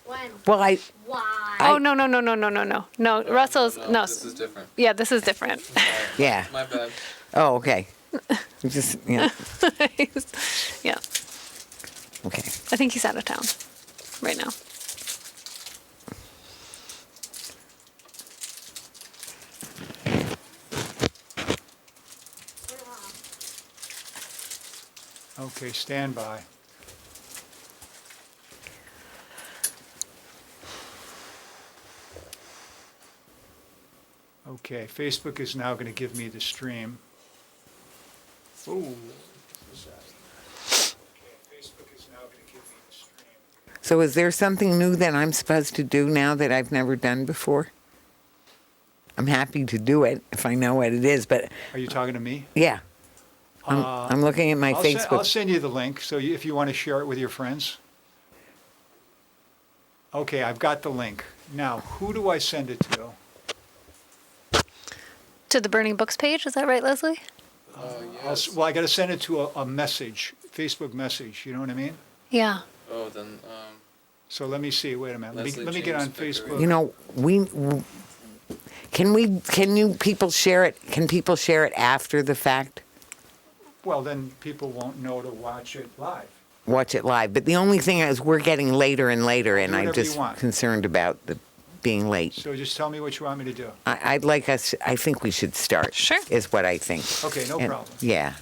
Well, Why? Oh, no. No, Russell's, no. This is different. Yeah, this is different. yeah. My bad. Oh, okay. Just, yeah. Yeah, Okay. I think he's out of town right now. Okay, stand by. Okay, Facebook is now going to give me the stream. Oh, okay, Facebook is now going to give me the stream. So is there something new that I'm supposed to do now that I've never done before? I'm happy to do it if I know what it is, but Are you talking to me? yeah. I'm looking at my I'll Facebook. send you the link, so if you want to share it with your friends. Okay, I've got the link. Now, who do I send it to? To the Burning Books page, is that right, Leslie? Yes. Well, I got to send it to a message, Facebook message, you know what I mean? Yeah. Oh, then, So let me see, wait a minute. Leslie Let me get James on Pickering. Facebook. You know, people share it? Can people share it after the fact? Well, then people won't know to watch it live. Watch it live. But the only thing is we're getting later and later, and Do I'm whatever you just want. concerned about the being late. So just tell me what you want me to do. I think we should start. Sure. Is what I think. Okay, no And- problem. Yeah.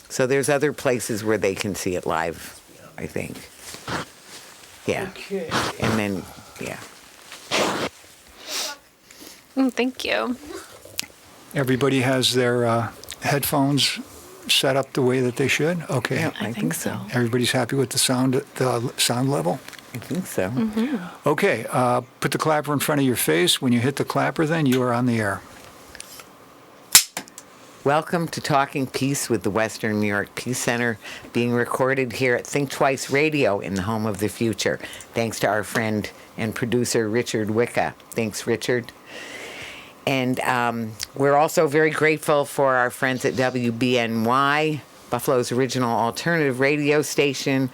So there's other places where they can see it live, I think. Yeah. Okay. And then, yeah. Thank you. Everybody has their headphones set up the way that they should? Okay. Yeah, I think so. Everybody's happy with the sound level? I think so. Okay, put the clapper in front of your face. When you hit the clapper, then you are on the air. Welcome to Talking Peace with the Western New York Peace Center, being recorded here at Think Twice Radio in the home of the future. Thanks to our friend and producer, Richard Wicca. Thanks, Richard. And we're also very grateful for our friends at WBNY, Buffalo's original alternative radio station,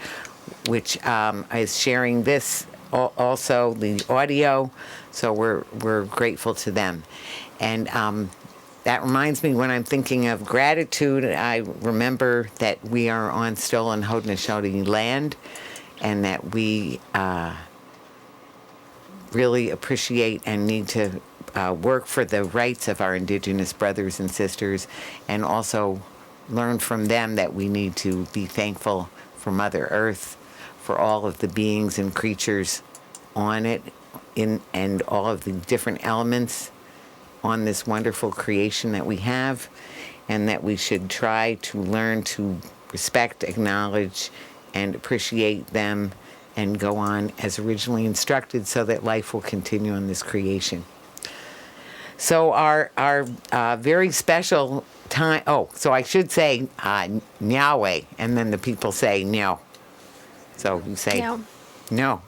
which is sharing this also, the audio. So we're grateful to them. And that reminds me, when I'm thinking of gratitude, I remember that we are on stolen Haudenosaunee land, and that we really appreciate and need to work for the rights of our Indigenous brothers and sisters, and also learn from them that we need to be thankful for Mother Earth, for all of the beings and creatures on it, and all of the different elements on this wonderful creation that we have, and that we should try to learn to respect, acknowledge, and appreciate them, and go on as originally instructed, so that life will continue on this creation. So our very special time, so I should say Nyahweh, and then the people say no. So you say No. no.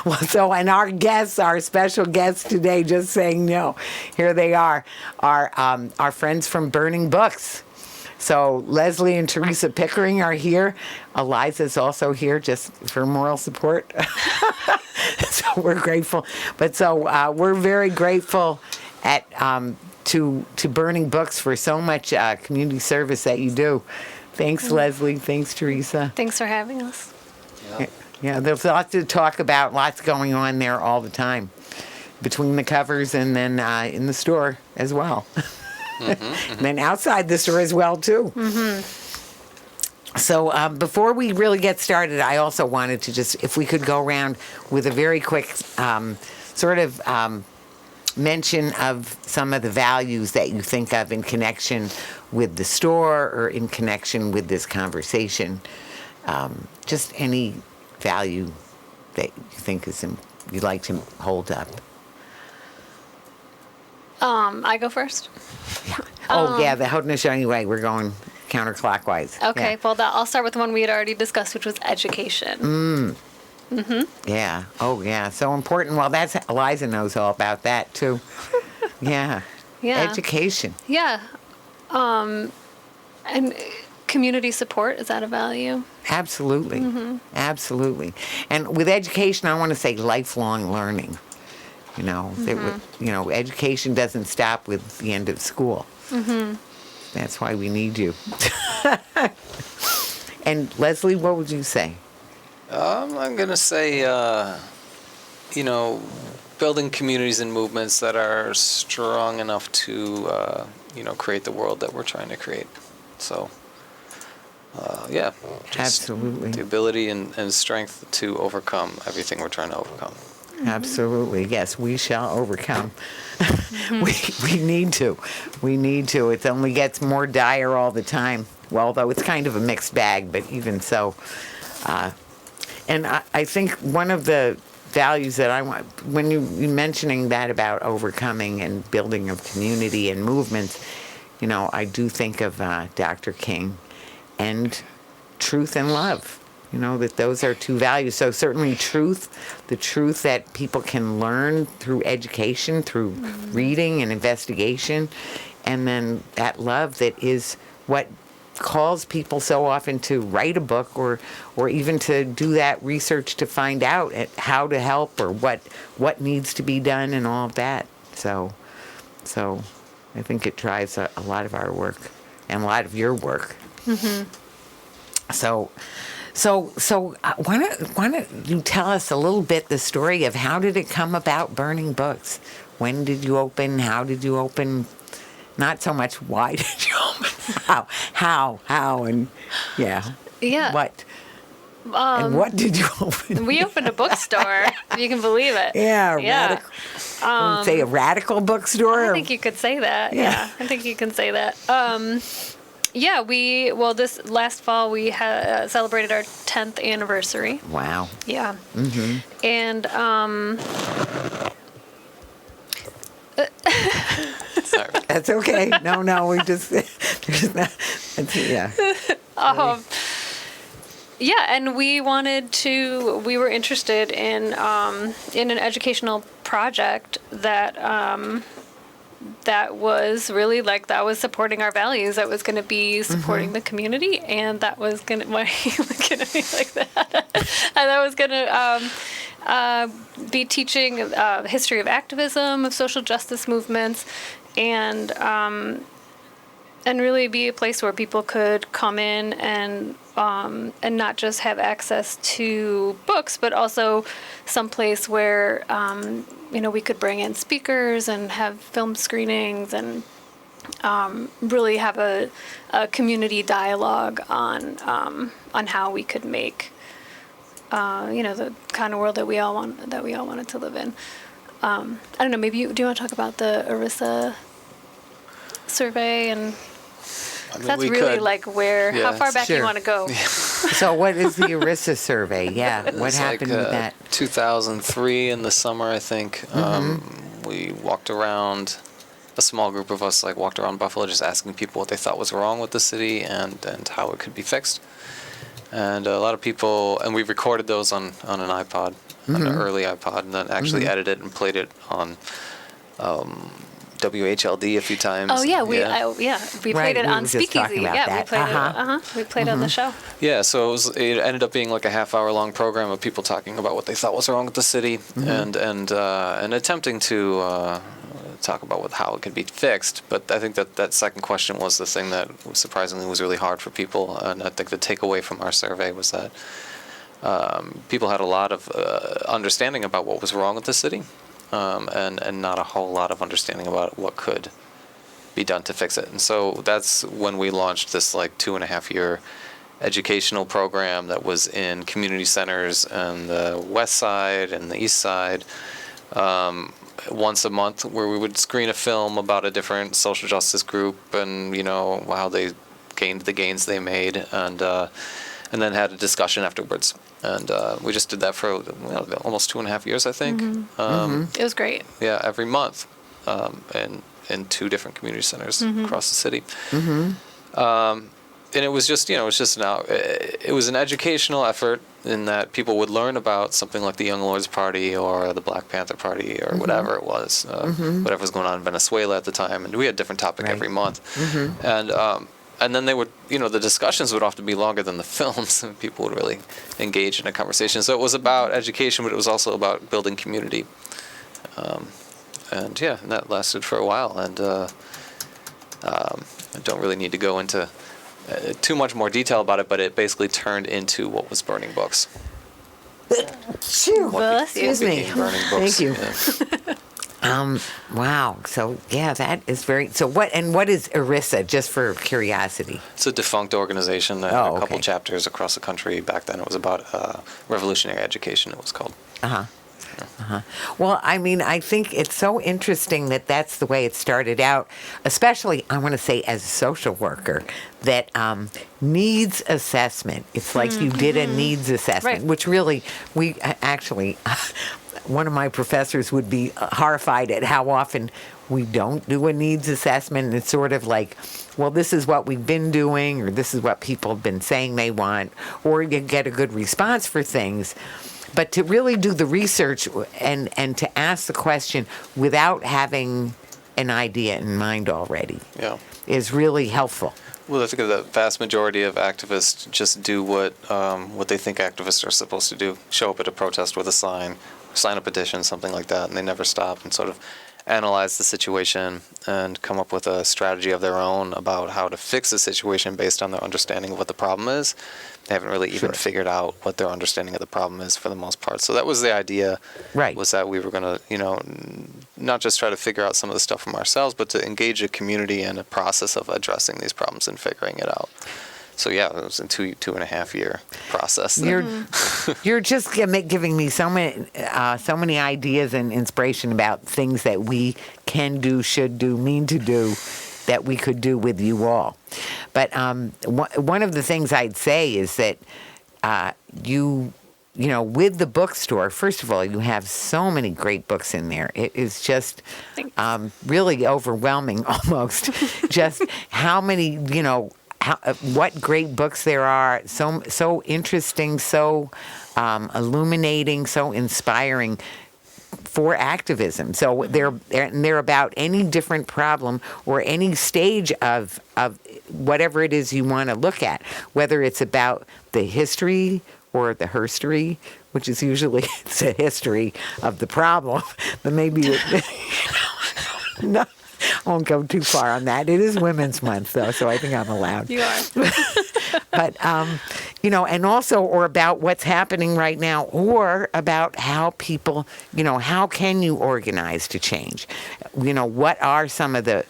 Well, so, and our guests, our special guests today, just saying no. Here they are, our friends from Burning Books. So Leslie and Theresa Pickering are here. Eliza's also here just for moral support. So we're grateful. But so we're very grateful to Burning Books for so much community service that you do. Thanks, Leslie. Thanks, Theresa. Thanks for having us. Yeah. Yeah, there's lots to talk about, lots going on there all the time, between the covers and then in the store as well. And then outside the store as well, too. So before we really get started, I also wanted to just, if we could go around with a very quick mention of some of the values that you think of in connection with the store or in connection with this conversation. Just any value that you think you'd like to hold up. I go first? Yeah, the Haudenosaunee way, we're going counterclockwise. Okay, well, I'll start with the one we had already discussed, which was education. Yeah. Oh, yeah. So important. Well, Eliza knows all about that, too. Yeah. Yeah. Education. Yeah. And community support, is that a value? Absolutely. Absolutely. And with education, I want to say lifelong learning. You know, education doesn't stop with the end of school. That's why we need you. And Leslie, what would you say? I'm going to say, building communities and movements that are strong enough to, create the world that we're trying to create. So, just Absolutely. the ability and strength to overcome everything we're trying to overcome. Absolutely. Yes, we shall overcome. we need to. We need to. It only gets more dire all the time. Well, although it's kind of a mixed bag, but even so. And I think one of the values that I want, when you mentioning that about overcoming and building of community and movements, I do think of Dr. King and truth and love. That those are two values. So certainly the truth that people can learn through education, through reading and investigation, and then that love that is what calls people so often to write a book or even to do that research to find out how to help or what needs to be done and all of that. So I think it drives a lot of our work and a lot of your work. So why don't you tell us a little bit the story of how did it come about burning books? When did you open? How did you open? Not so much why did you open? How, and yeah. Yeah. What? And what did you open? We opened a bookstore, if you can believe it. Yeah. Yeah. Say a radical bookstore? I think you could say that. Yeah. I think you can say that. This last fall we celebrated our 10th anniversary. Wow. Yeah. And Sorry. that's okay. No, we just there's not. Yeah. And we were interested in an educational project that was really that was supporting our values, that was going to be supporting the community, and that was going to, why are you looking at me like that? And that was going to be teaching history of activism, of social justice movements, and really be a place where people could come in and not just have access to books, but also some place where we could bring in speakers and have film screenings and really have a community dialogue on how we could make the kind of world that we all wanted to live in. I don't know. Maybe do you want to talk about the Erisa survey and? That's really how far back Sure. you want to go. So what is the Erisa survey? Yeah. What happened with that? 2003 in the summer, I think. We walked around, a small group of us walked around Bflo just asking people what they thought was wrong with the city and how it could be fixed. And a lot of people, and we recorded those on an iPod, an early iPod, and then actually edited and played it on WHLD a few times. Oh yeah, we played it on Speakeasy. Yeah, we played it on the show. Yeah, so it ended up being a half-hour-long program of people talking about what they thought was wrong with the city and attempting to talk about how it could be fixed. But I think that second question was the thing that surprisingly was really hard for people. And I think the takeaway from our survey was that people had a lot of understanding about what was wrong with the city. And not a whole lot of understanding about what could be done to fix it. And so that's when we launched this 2.5-year educational program that was in community centers on the west side and the east side, once a month, where we would screen a film about a different social justice group and how they gained the gains they made, and then had a discussion afterwards. And we just did that for almost 2.5 years, I think. It was great. Yeah, every month, in 2 different community centers across the city. And it was just, it was an educational effort in that people would learn about something like the Young Lords Party or the Black Panther Party or whatever it was, whatever was going on in Venezuela at the time. And we had a different topic every month. And and then they would, the discussions would often be longer than the films, and people would really engage in a conversation. So it was about education, but it was also about building community. And that lasted for a while. And I don't really need to go into too much more detail about it, but it basically turned into what was Burning Books. Phew. Bless you. Excuse me. Burning Books. Thank you. Yeah. Wow. So that is very. So what is Erisa? Just for curiosity. It's a defunct organization that had a couple okay. chapters across the country. Back then, it was about revolutionary education. It was called. Well, I mean, I think it's so interesting that that's the way it started out, especially, I want to say, as a social worker, that needs assessment. It's like you did a needs assessment, Right. which really, we actually, one of my professors would be horrified at how often we don't do a needs assessment. And it's sort of like, well, this is what we've been doing, or this is what people have been saying they want, or you get a good response for things. But to really do the research and to ask the question without having an idea in mind already is really helpful. Well, I think the vast majority of activists just do what they think activists are supposed to do: show up at a protest with a sign, sign a petition, something like that, and they never stop and sort of analyze the situation and come up with a strategy of their own about how to fix the situation based on their understanding of what the problem is. They haven't really even figured out what their understanding of the problem is for the most part. So that was the idea, Right. was that we were going to, not just try to figure out some of the stuff from ourselves, but to engage a community in a process of addressing these problems and figuring it out. So it was a 2.5 year process. You're just giving me so many ideas and inspiration about things that we can do, should do, mean to do, that we could do with you all. But one of the things I'd say is that with the bookstore, first of all, you have so many great books in there. It is just really overwhelming almost, just how many, what great books there are, so interesting, so illuminating, so inspiring for activism. So they're about any different problem or any stage of whatever it is you want to look at, whether it's about the history or the herstory, which is usually it's a history of the problem, but maybe no. I won't go too far on that. It is Women's Month, though, so I think I'm allowed. You are. But, and also, or about what's happening right now, or about how people, how can you organize to change? What are some of the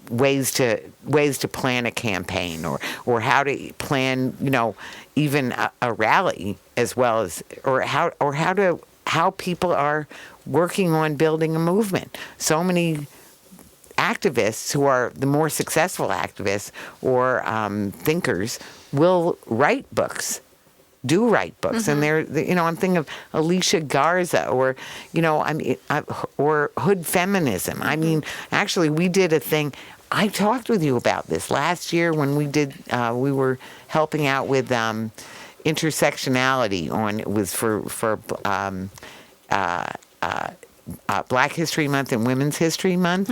ways to plan a campaign, or how to plan, even a rally, as well as, or how people are working on building a movement. So many activists who are the more successful activists or thinkers will write books, and they're, I'm thinking of Alicia Garza or, or Hood Feminism. I mean, actually, we did a thing. I talked with you about this last year when we did. We were helping out with intersectionality it was for Black History Month and Women's History Month,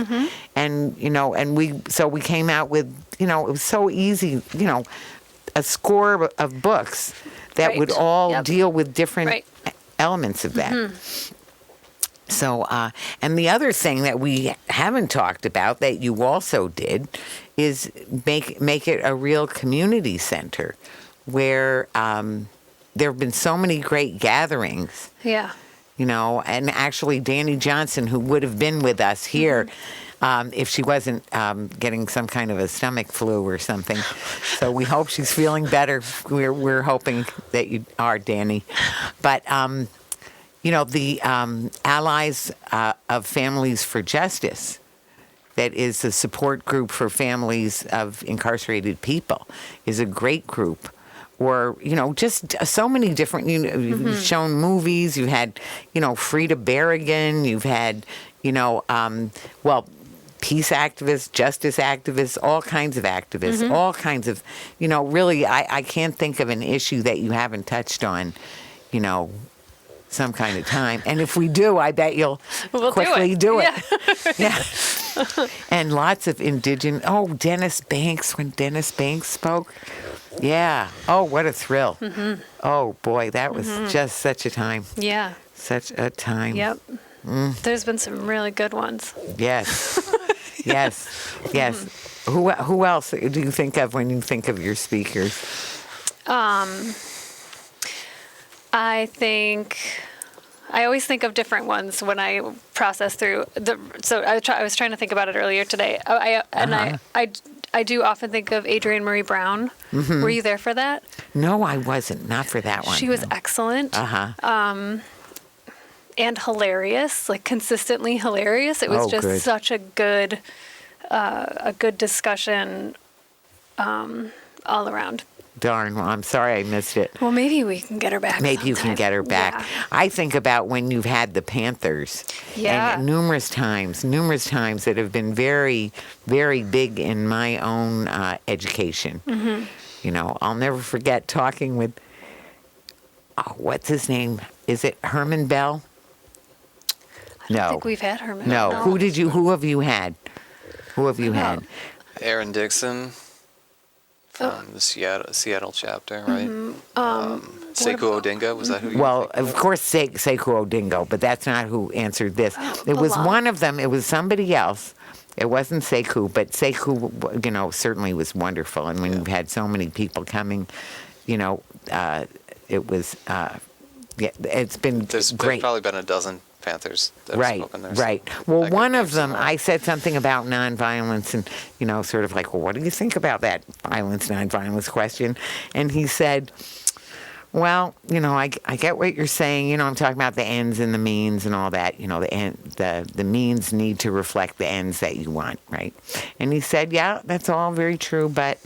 and we came out with it was so easy, a score of books that would all deal with different elements of that. So, and the other thing that we haven't talked about that you also did is make it a real community center where there have been so many great gatherings. Yeah. And actually Danny Johnson, who would have been with us here if she wasn't getting some kind of a stomach flu or something. So we hope she's feeling better. We're hoping that you are, Danny. But, the Allies of Families for Justice, that is a support group for families of incarcerated people, is a great group. Or, just so many different, you've shown movies, you've had, Frida Berrigan, you've had, peace activists, justice activists, all kinds of activists, all kinds of, really, I can't think of an issue that you haven't touched on, some kind of time. And if we do, I bet you'll quickly do it. Yeah. Yeah. And lots of indigenous. Oh, Dennis Banks, when Dennis Banks spoke. Yeah. Oh, what a thrill. Oh, boy, that was just such a time. Yeah. Such a time. Yep. There's been some really good ones. Yes. Yes. Yes. Who else do you think of when you think of your speakers? I always think of different ones when I process through so I was trying to think about it earlier today. I do often think of Adrienne Marie Brown. Were you there for that? No, I wasn't. Not for that one. She was excellent. And hilarious, like consistently hilarious. It was just good. such a good discussion all around. Darn, well, I'm sorry I missed it. Well, maybe we can get her back. Maybe you can sometime. get her back. Yeah. I think about when you've had the Panthers. Yeah. And numerous times that have been very, very big in my own education. You know, I'll never forget talking with, what's his name? Is it Herman Bell? I don't think we've had her. No. Who have you had? Who have you had? Aaron Dixon from the Seattle chapter, right? Sekou Odinga, was that who you Well, were thinking of course, Sekou Odinga, but that's not who answered this. It was Bilal. one of them. It was somebody else. It wasn't Sekou, but Sekou, you know, certainly was wonderful. And when you've had so many people coming, you know, it was, it's been There's great. probably been a dozen Panthers that have Right, spoken there. so right. I Well, could one name of them, some. I said something about nonviolence and, you know, sort of like, well, what do you think about that nonviolence question? And he said, well, you know, I get what you're saying. You know, I'm talking about the ends and the means and all that. You know, the means need to reflect the ends that you want, right? And he said, yeah, that's all very true, but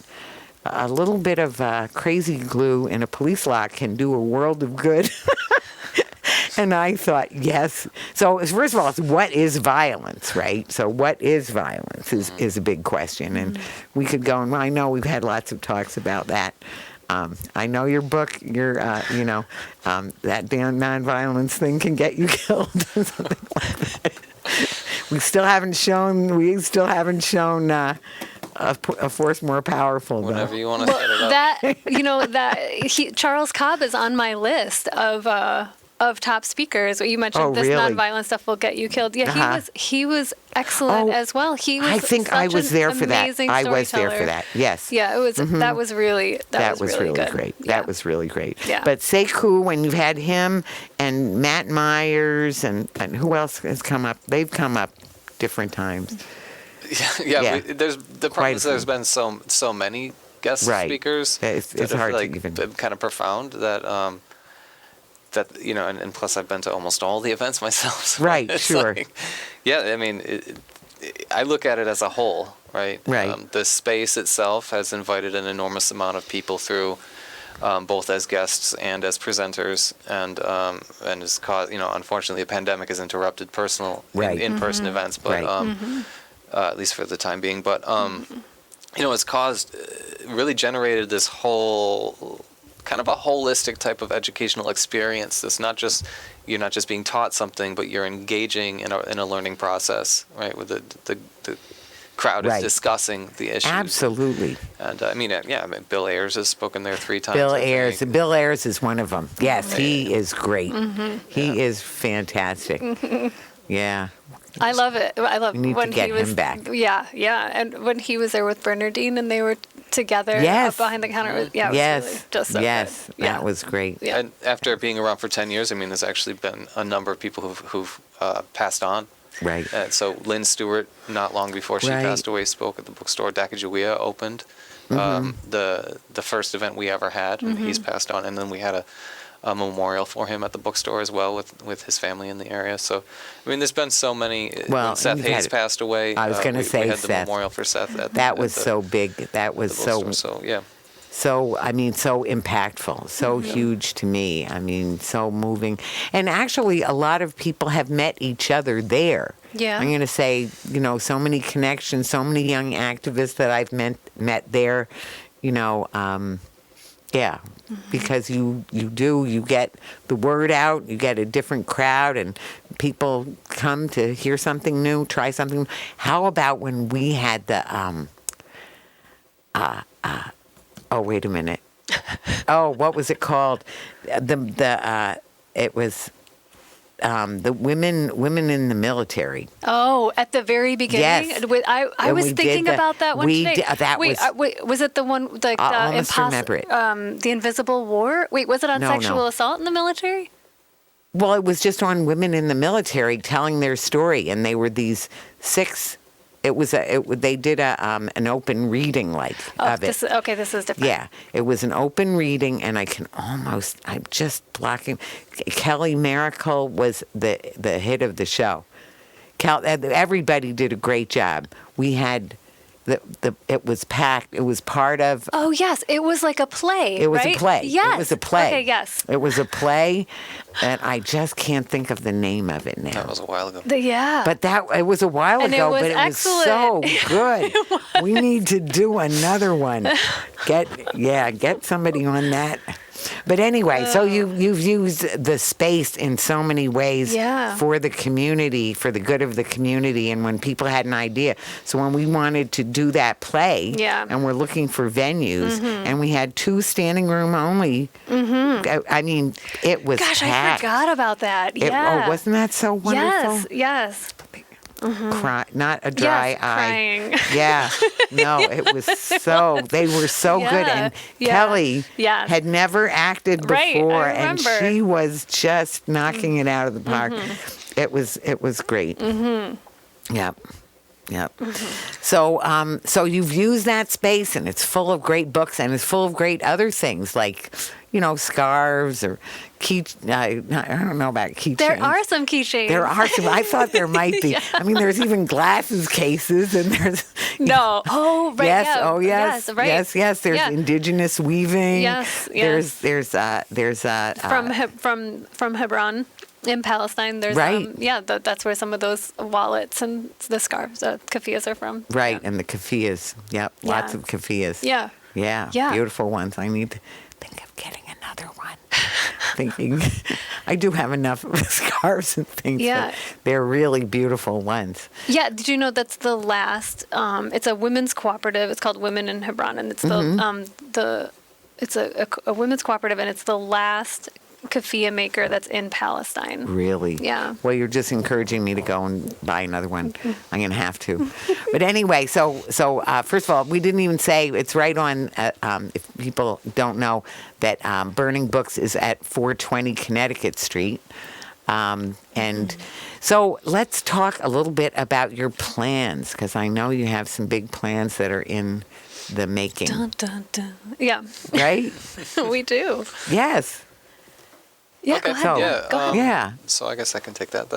a little bit of crazy glue in a police lock can do a world of good. And I thought, yes. So first of all, what is violence, right? So what is violence is a big question. And we could go, and well, I know we've had lots of talks about that. I know your book, that damn nonviolence thing can get you killed. Something like that. We still haven't shown a force more powerful. Whenever though. you want to set it up. Charles Cobb is on my list of top speakers. You mentioned Oh, this really? nonviolent stuff will get you killed. Yeah, he was excellent as well. He was I think I was there for that. I was there for storyteller. that. Yes. Yeah, it was. That was really. That was really good. great. Yeah. That was really great. Yeah. But Sekou, when you've had him and Matt Myers and who else has come up? They've come up different times. Yeah. There's the Quite problem a is there's few. been so many guest Right. speakers. It's that have, hard to like, even- been kind of profound that you know, and plus I've been to almost all the events myself. So Right, it's sure. like, yeah, I mean, I look at it as a whole, right? Right. The space itself has invited an enormous amount of people through, both as guests and as presenters, and has caused, you know, unfortunately, the pandemic has interrupted personal Right. in-person events, but Right. at least for the time being. But you know, it's caused, really generated this whole kind of a holistic type of educational experience. That's not just, you're not just being taught something, but you're engaging in a learning process, right? With the crowd Right. is discussing the issues. Absolutely. And I mean, Bill Ayers has spoken there 3 times. Bill I Ayers. think. Bill Ayers is one of them. Yes, he is great. He is fantastic. Yeah. I love it. I love We need to when get he was him back. Yeah, and when he was there with Bernardine and they were together Yes. up behind the counter. It was Yes. really just so Yes. good. Yeah. That was great. Yeah. And after being around for 10 years, I mean, there's actually been a number of people who've passed on. Right. So Lynn Stewart, not long before she Right. passed away, spoke at the bookstore. Dacajawea opened the first event we ever had, and he's passed on. And then we had a memorial for him at the bookstore as well with his family in the area. So, I mean, there's been so many. Well, When Seth you've Hayes had- passed away, I was gonna say we had the Seth. memorial for Seth. That was so big. That was the bookstore. So yeah. so impactful, so huge to me. I mean, so moving. And actually, a lot of people have met each other there. Yeah. I'm going to say, you know, so many connections, so many young activists that I've met there, you know, Yeah, because you get the word out, you get a different crowd, and people come to hear something new, try something. How about when we had the oh, wait a minute. Oh, what was it called? It was the women in the military. Oh, at the very beginning? Yes. I And was we thinking did about that one today. that wait, was. wait, was it the one, like, I'll almost remember it. The Invisible War? Wait, was it on No, sexual no. assault in the military? Well, it was just on women in the military telling their story, and they were these 6. They did an open reading of it. This is different. Yeah, it was an open reading, and I'm just blocking. Kelly Miracle was the hit of the show. Everybody did a great job. We had it was packed. It was part of. Oh, yes. It was like a play, It was right? a play. Yes. It was a play. Okay, yes. It was a play, and I just can't think of the name of it now. That was a while ago. Yeah. But it was a while And it ago, was but it was so excellent. good. We need to do another one. Get somebody on that. But anyway, so you've used the space in so many ways for the community, for the good of the community, and when people had an idea. So when we wanted to do that play, and we're looking for venues, and we had 2 standing room only. I mean, it was Gosh, packed. I forgot about that. Yeah. Wasn't that so wonderful? Yes. Not a dry Yes, eye. crying. Yeah, no, it was they were so good. And Kelly had never acted Right, I before, and remember. she was just knocking it out of the park. It was great. Yep. So you've used that space, and it's full of great books, and it's full of great other things like, scarves or I don't know about keychains. There are some keychains. There are some. I thought there might be. I mean, there's even glasses cases, and there's. No. Oh, right. Yes. Yeah. Oh, yes. Right. Yes. There's indigenous weaving. Yes. There's from Hebron in Palestine. There's Right. That's where some of those wallets and the scarves, keffiyehs are from. right, Yeah. and the keffiyehs. Yep, lots of keffiyehs. Yeah. Yeah, beautiful ones. I need to think of getting another one. Thinking, I do have enough scarves and things. Yeah. But they're really beautiful ones. Yeah. Did you know that's the last? It's a women's cooperative. It's called Women in Hebron, and it's it's a women's cooperative, and it's the last keffiyeh maker that's in Palestine. Really? Yeah. Well, you're just encouraging me to go and buy another one. I'm going to have to. But anyway, so first of all, we didn't even say it's right on, if people don't know, that Burning Books is at 420 Connecticut Street. And so let's talk a little bit about your plans, because I know you have some big plans that are in the making. Dun, dun, dun. Yeah. Right? We do. Yes. Yeah. Okay. Go ahead. So, Go ahead. yeah. So I guess I can take that.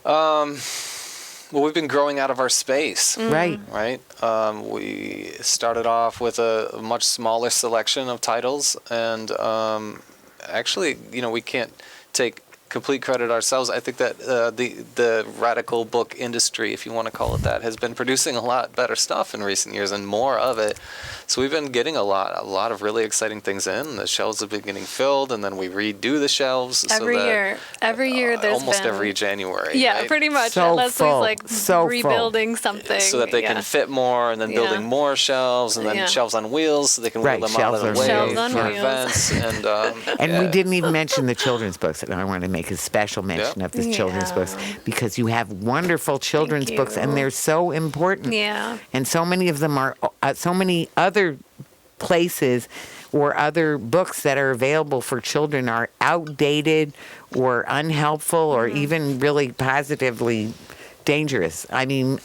Well, we've been growing out of our space. Right. Right? We started off with a much smaller selection of titles, and actually, we can't take complete credit ourselves. I think that the radical book industry, if you want to call it that, has been producing a lot better stuff in recent years and more of it. So we've been getting a lot of really exciting things in. The shelves have been getting filled, and then we redo the shelves Every year there's almost been, every January. Yeah, right? pretty much. So Leslie's full. like So rebuilding something so that they can fit more, and then building more shelves, and then shelves on wheels, so they can Right, wheel them out of the shelves way Shelves on for wheels. events. And We didn't even mention the children's books, and I want to make a special mention of the children's books, because you have wonderful children's Thank books, you. and they're so important. Yeah. And so many of them are, so many other places or other books that are available for children are outdated or unhelpful or even really positively dangerous. I mean,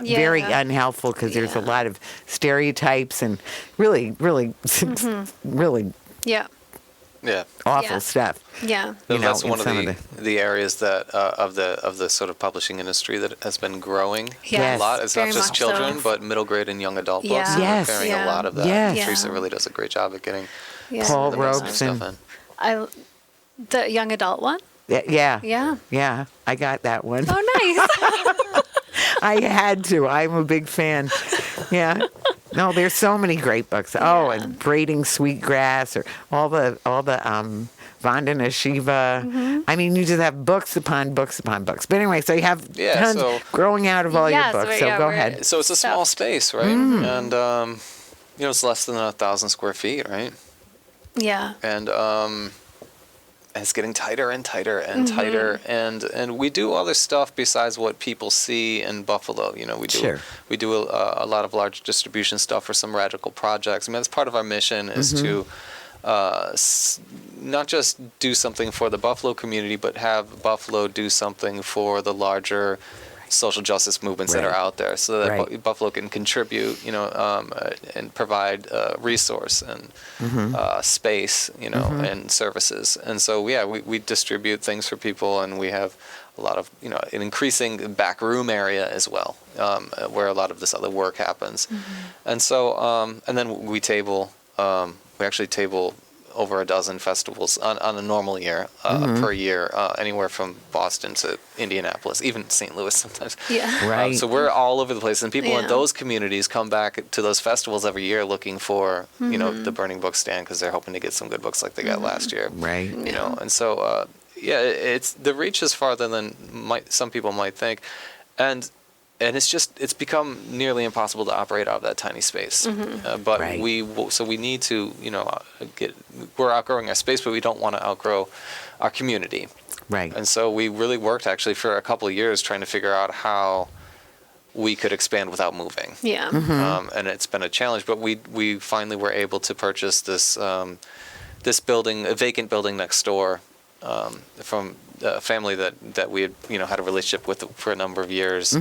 very unhelpful, because there's a lot of stereotypes and really Yeah. awful stuff. Yeah. that's in one of some the areas that of the sort of publishing industry that has been growing Yes, a lot. It's not very just much children, so. but middle grade and young adult books. Yeah. We're Yes. carrying Yeah. a lot of that. Yes. Teresa Yeah. really does a great job at getting Yeah. Paul the best Robeson. stuff in. The young adult one? Yeah. Yeah. I got that one. Oh, nice. I had to. I'm a big fan. Yeah. No, there's so many great books. Oh, and Braiding Sweetgrass, or all the Vandana Shiva. I mean, you just have books upon books upon books. But anyway, so you have tons growing out of all your Yes, books. So go ahead. So it's a small space, right? And it's less than 1,000 square feet, right? Yeah. And it's getting tighter and tighter and tighter, and we do other stuff besides what people see in Buffalo. We do a lot of large distribution stuff for some radical projects. I mean, that's part of our mission is to not just do something for the Buffalo community, but have Buffalo do something for the larger social justice movements that are out there, so that Buffalo can contribute, and provide resource and space, and services. And so, we distribute things for people, and we have a lot of, an increasing back room area as well, where a lot of this other work happens. And so, and then we table, we actually table over a dozen festivals on a normal year, per year, anywhere from Boston to Indianapolis, even St. Louis sometimes. Yeah. Right. So we're all over the place, and people in those communities come back to those festivals every year looking for, the Burning Book stand, because they're hoping to get some good books like they got last year. Right. And so, it's the reach is farther than some people might think, and it's become nearly impossible to operate out of that tiny space. But we need to, we're outgrowing our space, but we don't want to outgrow our community. Right. And so we really worked actually for a couple of years trying to figure out how we could expand without moving. Yeah. And it's been a challenge, but we finally were able to purchase this this building, a vacant building next door, from a family that we had had a relationship with for a number of years.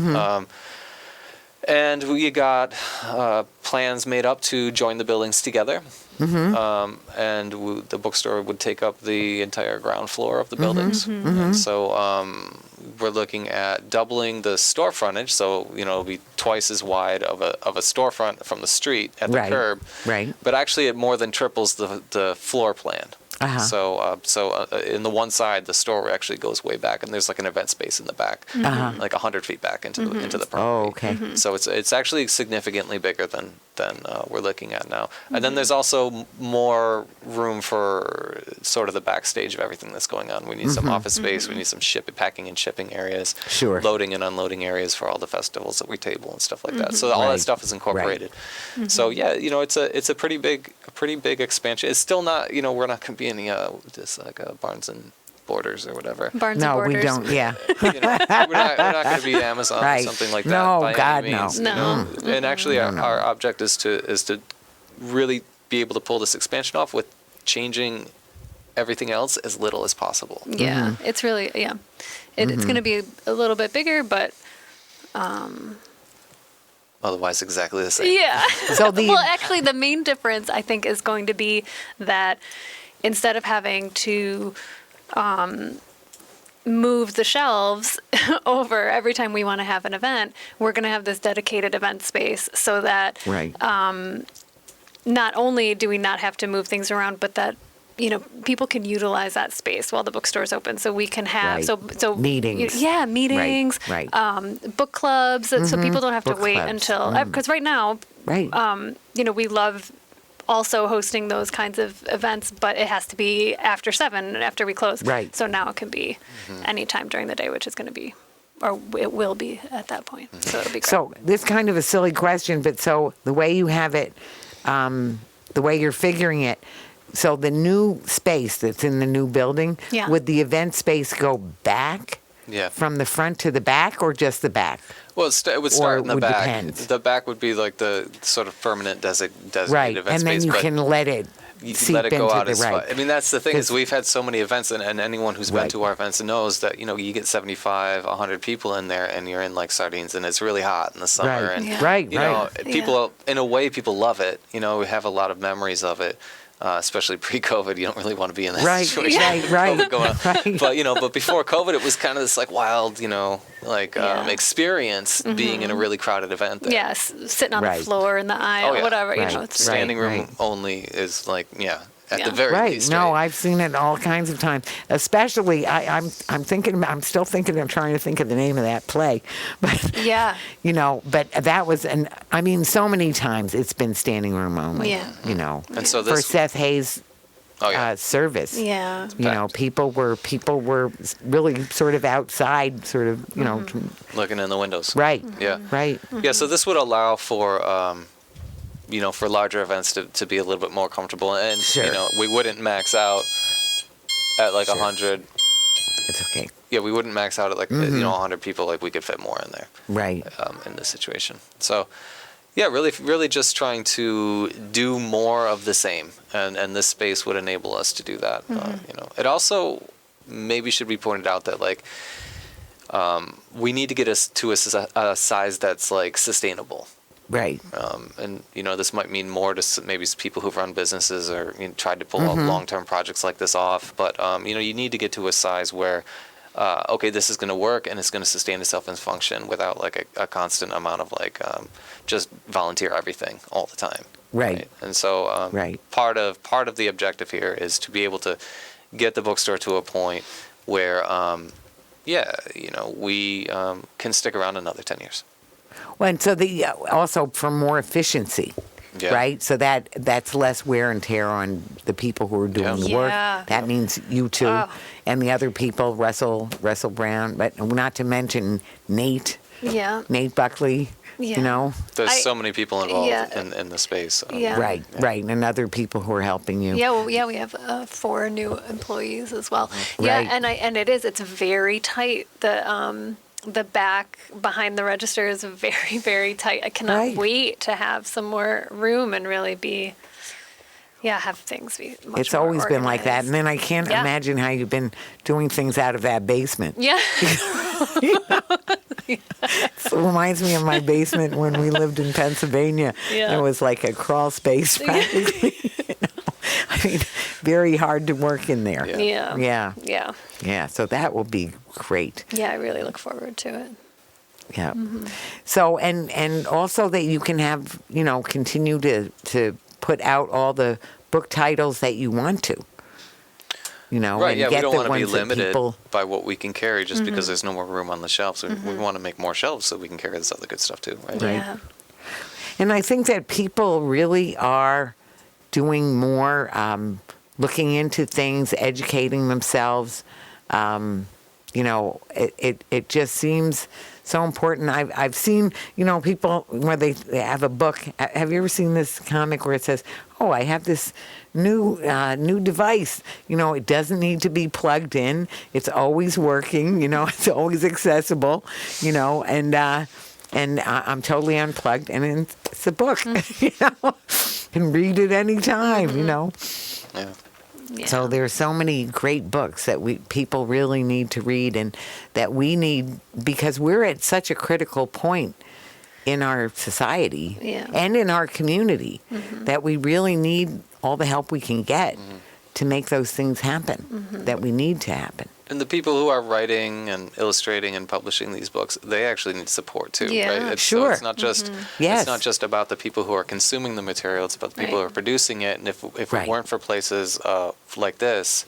And we got plans made up to join the buildings together. And the bookstore would take up the entire ground floor of the buildings. And so we're looking at doubling the store frontage, so it'll be twice as wide of a storefront from the street at the curb. Right. But actually, it more than triples the floor plan. So in the one side, the store actually goes way back, and there's like an event space in the back, like 100 feet back into the property. Oh, okay. So it's actually significantly bigger than we're looking at now. And then there's also more room for sort of the backstage of everything that's going on. We need some office space. We need some packing and shipping areas. Sure. Loading and unloading areas for all the festivals that we table and stuff like that. So all that stuff is incorporated. So it's a pretty big expansion. It's still not, we're not going to be any just like Barnes and Borders or whatever. Barnes and Borders. No, we don't. Yeah. We're not going to be Amazon or something like that. No, by God, any means, no. And actually, our object is to really be able to pull this expansion off with changing everything else as little as possible. Yeah, it's really it's going to be a little bit bigger, but Otherwise, exactly the same. yeah. So well, actually, the main difference I think is going to be that instead of having to move the shelves over every time we want to have an event, we're going to have this dedicated event space so that not only do we not have to move things around, but that people can utilize that space while the bookstore's open, so we can have so meetings. Meetings, right. Book clubs, so people don't have Book to wait clubs. until, because right now, we love also hosting those kinds of events, but it has to be after 7, after we close. Right. So now it can be any time during the day, which is going to be, or it will be at that point. So it'll be great. So this kind of a silly question, but so the way you have it, the way you're figuring it, so the new space that's in the new building, would the event space go back from the front to the back, or just the back? Well, it would start in the back. Depend. The back would be like the sort of permanent designated Right, event and space. then you can let it seep let it go into out the as right. I mean, that's the thing is we've had so many events, and anyone who's been Right. to our events knows that you get 75, 100 people in there, and you're in like sardines, and it's really hot in the summer. Right. And Right, you know, right. people in a way people love it. We have a lot of memories of it. Especially pre-COVID, you don't really want to be in that Right, situation. right, COVID going on. right. But before COVID, it was kind of this like wild, experience being in a really crowded event there. Yes, sitting on Right. the floor in the aisle, Oh, yeah. whatever, Right. it's Standing room Right. only is like, at Yeah. the very Right. least. No, right? I've seen it all kinds of times. Especially, I'm thinking. I'm still thinking. I'm trying to think of the name of that play, but Yeah. But that was, and I mean, so many times it's been standing room only. Yeah. And so for this- Seth Hayes' Oh, yeah. service. Yeah. People were really sort of outside, sort of, Looking in the windows. right. Yeah. Right. Yeah, so this would allow for, for larger events to be a little bit more comfortable. And, Sure. we wouldn't max out at like Sure. 100. It's okay. Yeah, we wouldn't max out at like, 100 people. Like, we could fit more in there Right. in this situation. So, yeah, really just trying to do more of the same. And this space would enable us to do that. It also maybe should be pointed out that, like, we need to get us to a size that's, like, sustainable. Right. And this might mean more to maybe people who've run businesses or tried to pull out long-term projects like this off. But you need to get to a size where, okay, this is going to work and it's going to sustain itself and function without like a constant amount of like just volunteer everything all the time. Right. And so Right. part of the objective here is to be able to get the bookstore to a point where, we can stick around another 10 years. Well, and so also for more efficiency, Yeah. right? So that's less wear and tear on the people who are doing the Yeah. work. That means you two Oh. and the other people, Russell Brown, but not to mention Nate Yeah. Buckley. Yeah. There's so many people involved Yeah. in the space. Yeah. Right, and other people who are helping you. Yeah, well, we have 4 new employees as well. Yeah, Right. and it's very tight. The back behind the register is very, very tight. I cannot Right. wait to have some more room and really have things be much It's more always been like that. organized. And then I can't Yeah. imagine how you've been doing things out of that basement. Yeah. It reminds me of my basement when we lived in Pennsylvania. Yeah. It was like a crawl space practically. I mean, very hard to work in there. Yeah. Yeah. Yeah. Yeah. Yeah. So that will be great. Yeah, I really look forward to it. Yeah. So, and also that you can have, continue to put out all the book titles that you want to. Right, and yeah, we get don't the want to be ones that limited people- by what we can carry just because there's no more room on the shelves. We want to make more shelves so we can carry this other good stuff too, right? Right. Yeah. And I think that people really are doing more, looking into things, educating themselves. It just seems so important. I've seen, people where they have a book. Have you ever seen this comic where it says, "Oh, I have this new device. It doesn't need to be plugged in. It's always working. It's always accessible. And I'm totally unplugged, and it's a book. Can read it anytime. Yeah. Yeah. So there's so many great books that people really need to read, and that we need, because we're at such a critical point in our society Yeah. and in our community that we really need all the help we can get to make those things happen that we need to happen. And the people who are writing and illustrating and publishing these books, they actually need support too, Yeah. right? So Sure. it's not just Yes. it's not just about the people who are consuming the material; it's about the people who Right. are producing it. And if Right. it weren't for places like this,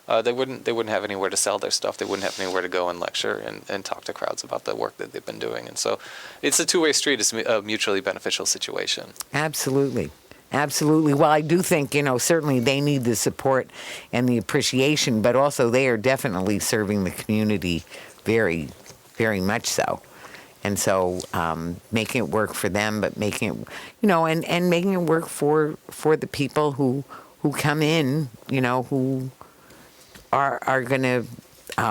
they wouldn't have anywhere to sell their stuff. They wouldn't have anywhere to go and lecture and talk to crowds about the work that they've been doing. And so, it's a two-way street. It's a mutually beneficial situation. Absolutely. Absolutely. Well, I do think, certainly they need the support and the appreciation, but also they are definitely serving the community very, very much so. And so making it work for them, but making it, and making it work for the people who come in, who are going to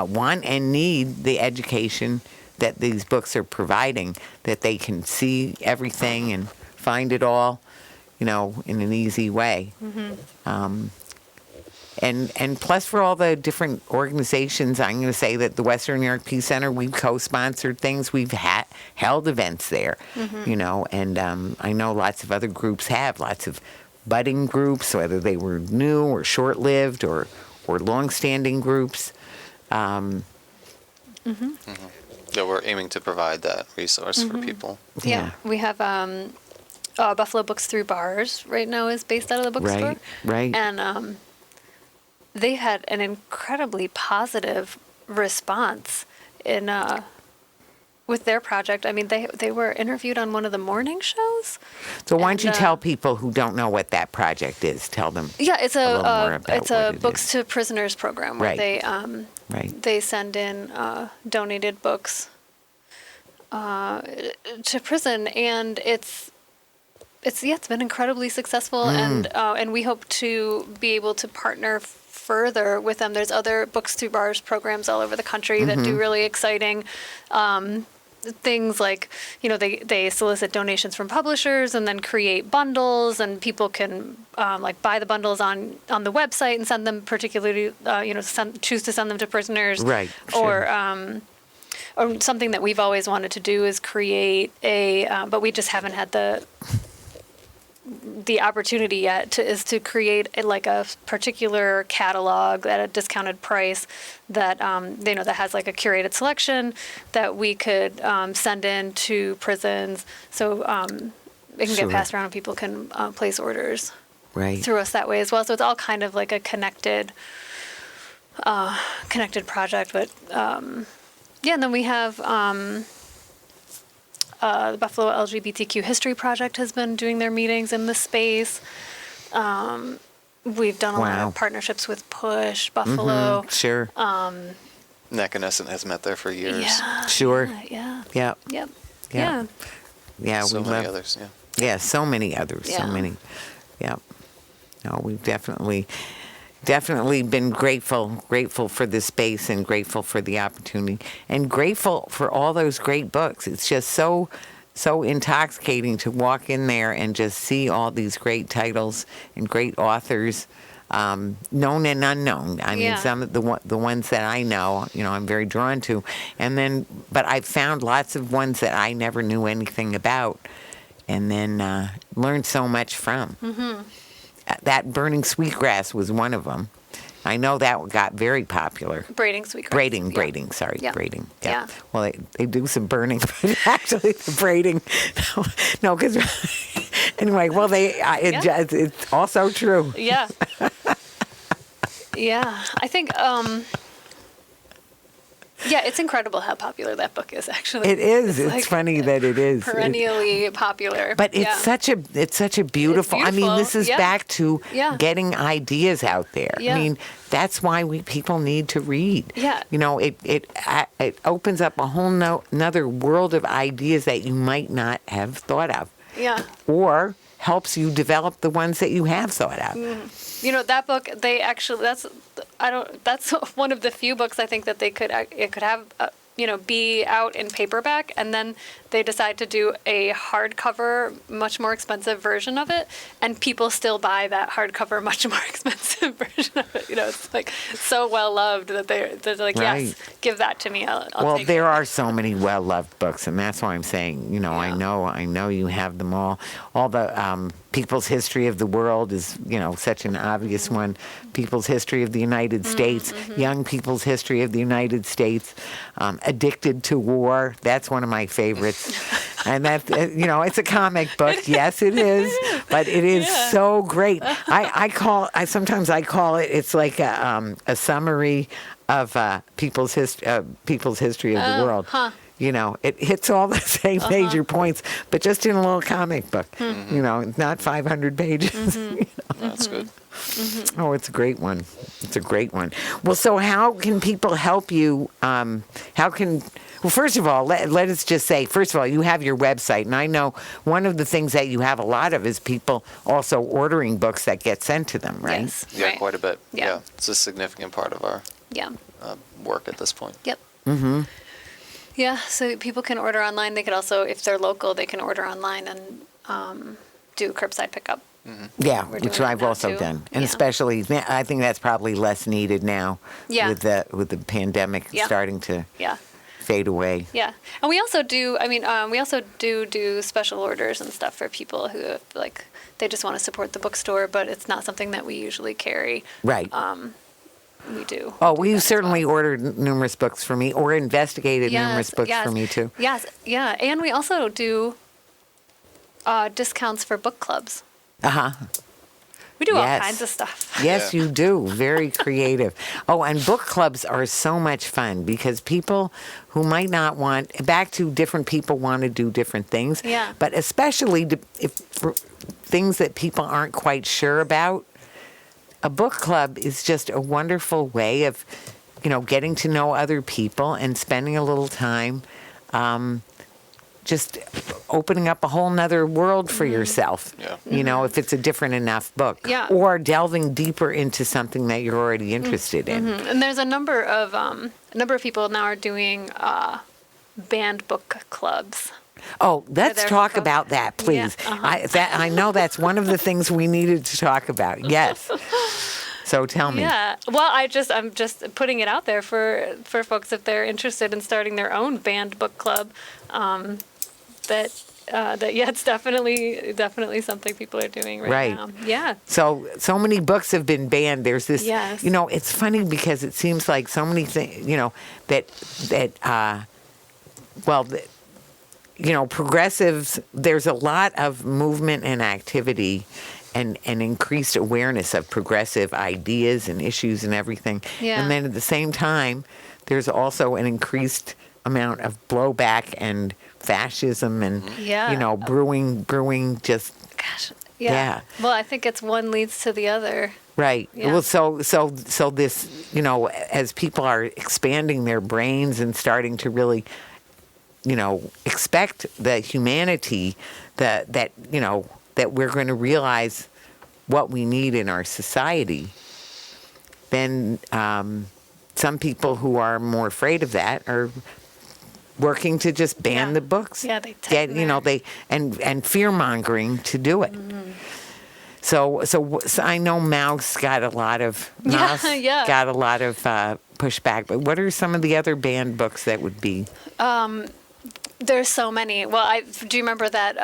want and need the education that these books are providing, that they can see everything and find it all, in an easy way. And plus for all the different organizations, I'm going to say that the Western New York Peace Center, we've co-sponsored things. We've held events there, and I know lots of other groups have, lots of budding groups, whether they were new or short-lived or long-standing groups. Yeah, we're aiming to provide that resource for people. Yeah, we have Bflo Books Through Bars right now is based out of the bookstore. Right. And they had an incredibly positive response in with their project. I mean, they were interviewed on one of the morning shows. So why don't you tell people who don't know what that project is? Tell them. Yeah, it's a little more about it's a what it Books is. to Prisoners program where Right. they they send in donated books to prison, and it's been incredibly successful, and we hope to be able to partner further with them. There's other Books Through Bars programs all over the country that do really exciting things, like, you know, they solicit donations from publishers and then create bundles, and people can like buy the bundles on the website and send them, particularly choose to send them to prisoners. Right. Or something that we've always wanted to do is create but we just haven't had the opportunity yet to create a particular catalog at a discounted price that that has like a curated selection that we could send in to prisons, so it can get passed around and people can place orders through us that way as well. So it's all kind of like a connected project. But and then we have the Bflo LGBTQ History Project has been doing their meetings in the space. We've done a lot of partnerships with Push, Bflo. Sure. Neckanescent has met there for years. Yeah. Sure. Yeah. Yep. Yep. Yeah. Yeah. So we many love, others. Yeah. Yeah. So many others. Yeah. So many. Yep. No, we've definitely been grateful for the space and grateful for the opportunity and grateful for all those great books. It's just so intoxicating to walk in there and just see all these great titles and great authors, known and unknown. I mean, some of the ones that I know, I'm very drawn to, but I've found lots of ones that I never knew anything about, and then learned so much from. Mm-hmm. That Burning Sweetgrass was one of them. I know that got very popular. Braiding Sweetgrass. Braiding, sorry, Yeah. braiding. Yeah. Well, they do some burning, but actually the braiding, no, because anyway, well, it's also true. Yeah. Yeah. I think, it's incredible how popular that book is, actually. It is. It's like funny that it is. Perennially popular. But it's such a beautiful. I mean, this is back to getting ideas out there. Yeah. I mean, that's why people need to read. Yeah. It opens up a whole another world of ideas that you might not have thought of. Yeah. Or helps you develop the ones that you have thought of. That book, that's one of the few books I think that it could have, be out in paperback, and then they decide to do a hardcover, much more expensive version of it, and people still buy that hardcover, much more expensive version of it. It's like so well loved that they're like, yes, give that to me. I'll take there it. are so many well loved books, and that's why I'm saying, I know you have them all. All the People's History of the World is, such an obvious one. People's History of the United States, Young People's History of the United States, Addicted to War. That's one of my favorites. And that, it's a comic book. Yes, it is. But it is so great. Sometimes I call it, it's like a summary of people's history of the world. Huh. It hits all the same major points, but just in a little comic book. Not 500 pages. That's good. Mm-hmm. Oh, it's a great one. It's a great one. Well, so how can people help you? Well, first of all, let us just say, first of all, you have your website, and I know one of the things that you have a lot of is people also ordering books that get sent to them, right? Yes. Yeah, Right. quite a bit. Yeah. It's a significant part of our work at this point. Yep. Mm-hmm. Yeah, so people can order online. They could also, if they're local, they can order online and do curbside pickup. Mm-hmm. Yeah, We're which doing I've that also too. done, and Yeah. especially I think that's probably less needed now. Yeah. With the pandemic starting to Yeah. fade away. Yeah. And we also do, we also do special orders and stuff for people who, like, they just want to support the bookstore, but it's not something that we usually carry. Right. We do. Oh, do we've that as certainly well. ordered numerous books for me, or investigated numerous books for me too. Yes. Yeah. And we also do discounts for book clubs. Uh-huh. We do all Yes. kinds of stuff. Yes, Yeah. you do. Very creative. Oh, and book clubs are so much fun because people who might not want, back to different people want to do different things. Yeah. But especially if for things that people aren't quite sure about, a book club is just a wonderful way of, getting to know other people and spending a little time just opening up a whole nother world for yourself. Yeah. If it's a different enough book. Yeah. Or delving deeper into something that you're already interested in. And there's a number of people now are doing banned book clubs. Oh, let's they're talk fo- about that, please. Yeah, uh-huh. I know that's one of the things we needed to talk about. Yes. So tell me. Yeah. Well, I'm just putting it out there for folks if they're interested in starting their own banned book club. It's definitely something people are doing right now. Yeah. So many books have been banned. There's this, Yes. It's funny because it seems like so many things, progressives, there's a lot of movement and activity and increased awareness of progressive ideas and issues and everything. Yeah. And then at the same time, there's also an increased amount of blowback and fascism and, Yeah. brewing just, Gosh. Yeah. Well, I think it's one leads to the other. right. Yeah. Well, so this, as people are expanding their brains and starting to really, expect the humanity that we're going to realize what we need in our society, then some people who are more afraid of that are working to just ban Yeah. the books. Yeah, they tighten and fear mongering to do it. Mm-hmm. So I know Mouse got a lot of Yeah. got a lot of pushback. But what are some of the other banned books that would be? There's so many. Well, do you remember that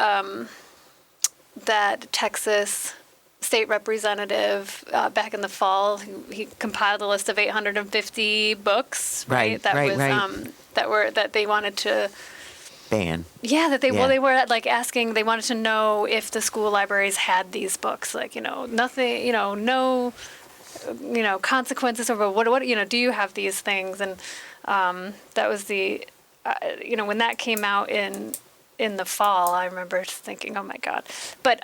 Texas state representative back in the fall? He compiled a list of 850 books. Right, That right, was right. that they wanted to. Ban. Yeah, Yeah. they were like asking. They wanted to know if the school libraries had these books. Like nothing. No. Consequences over what. Do you have these things? And that was the. When that came out in the fall, I remember just thinking, oh my God. But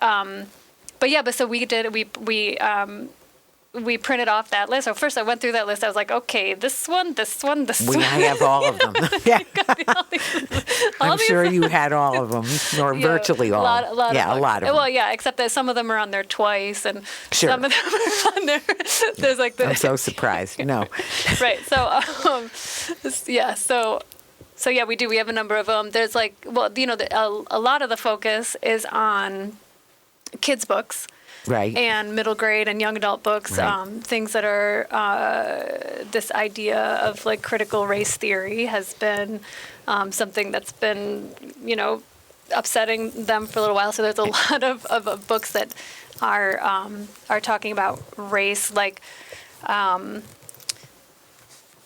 so we printed off that list. So first I went through that list. I was like, okay, this one. I have all of them. Yeah. I'm sure you had all of them, or virtually all. A lot yeah, of a lot of them. Well, yeah, except that some of them are on there twice, and Sure. some of them are on there. There's like the I'm so surprised. No. right. So yeah, we do. We have a number of them. There's a lot of the focus is on kids' books. Right. And middle grade and young adult books, Right. things that are this idea of like critical race theory has been something that's been, upsetting them for a little while. So there's a lot of books that are talking about race, like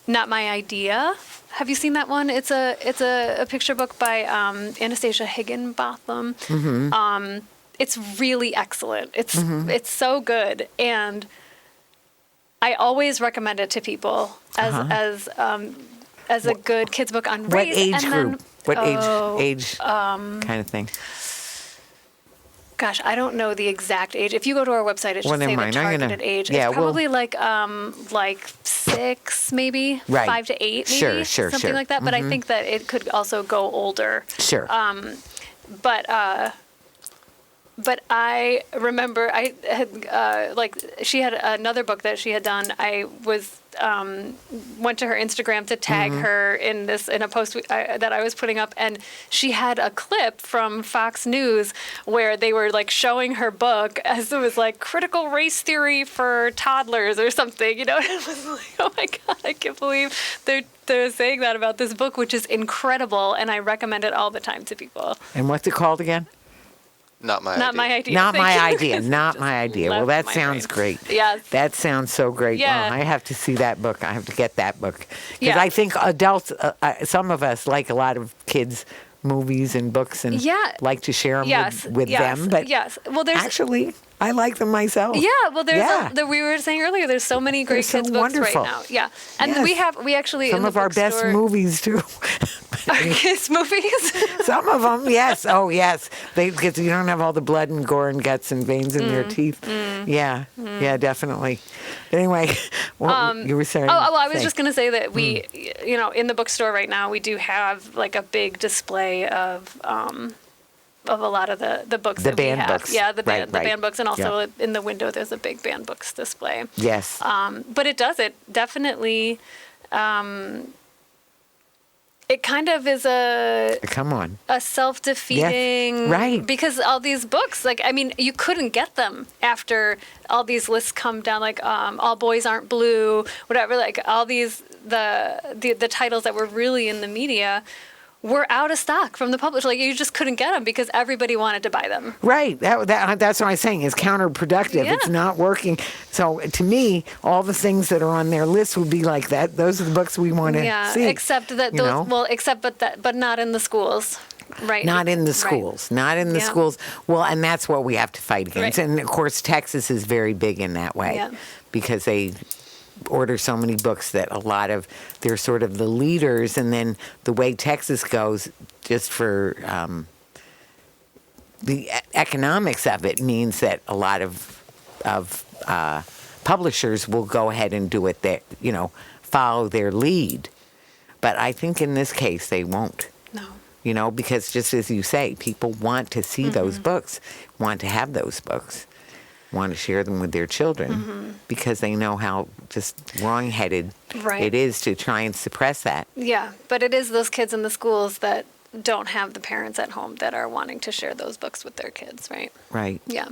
Not My Idea. Have you seen that one? It's a picture book by Anastasia Higginbotham. Mm-hmm. It's really excellent. It's so good, and I always recommend it to people as a good kids book on What race. age and group? Then, What age kind of thing? Gosh, I don't know the exact age. If you go to our website, it should say the targeted age. Yeah, it's probably like 6, maybe Right. 5 to 8, maybe Sure, something like that. But I think that it could also go older. Sure. But I remember I had she had another book that she had done. I went to her Instagram to tag her in a post that I was putting up, and she had a clip from Fox News where they were like showing her book as it was like critical race theory for toddlers or something. And it was like, oh my God, I can't believe they're saying that about this book, which is incredible, and I recommend it all the time to people. And what's it called again? Not my Not my idea. Not Thank my you. idea. Not my idea. Well, left that my sounds brain. great. Yes. That sounds so great. Yeah. Wow, I have to see that book. I have to get that book. Because Yeah. I think adults, some of us, like a lot of kids, movies and books and Yeah. like to share them Yes. with yes, them. But yes. Well, there's actually, I like them myself. Yeah, well, there's Yeah. we were saying earlier. There's so many great so kids books wonderful. right now. Yeah, and Yes. we actually Some in the of our best bookstore- movies too. Our kids movies. Some of them, yes. Oh, yes. Because you don't have all the blood and gore and guts and veins in their teeth. Yeah, yeah, definitely. But anyway, you were saying. Oh, well, I was just going to say that we, in the bookstore right now, we do have like a big display of a lot of the books The that we banned have. books. Yeah, the Right, right. banned books, and also Yeah. in the window there's a big banned books display. Yes. But it definitely. It kind of is Come on. a self-defeating, Yes, right. Because all these books, you couldn't get them after all these lists come down, like All Boys Aren't Blue, whatever, like all these the titles that were really in the media were out of stock from the publisher. Like you just couldn't get them because everybody wanted to buy them. Right. That's what I'm saying. It's counterproductive. Yeah. It's not working. So to me, all the things that are on their list would be like that. Those are the books we want to Yeah, see. except that you those, know? but not in the schools. Right. Not in the Right. schools. Not in the Yeah. schools. Well, and that's what we have to fight against. Right. And of course, Texas is very big in that way Yeah. because they order so many books that they're sort of the leaders. And then the way Texas goes, just for the economics of it, means that a lot of publishers will go ahead and do it that, follow their lead. But I think in this case, they won't. No. Because just as you say, people want to see those books, want to have those books, want to share them with their children because they know how just wrong-headed Right. it is to try and suppress that. Yeah, but it is those kids in the schools that don't have the parents at home that are wanting to share those books with their kids, right? Right, Yeah,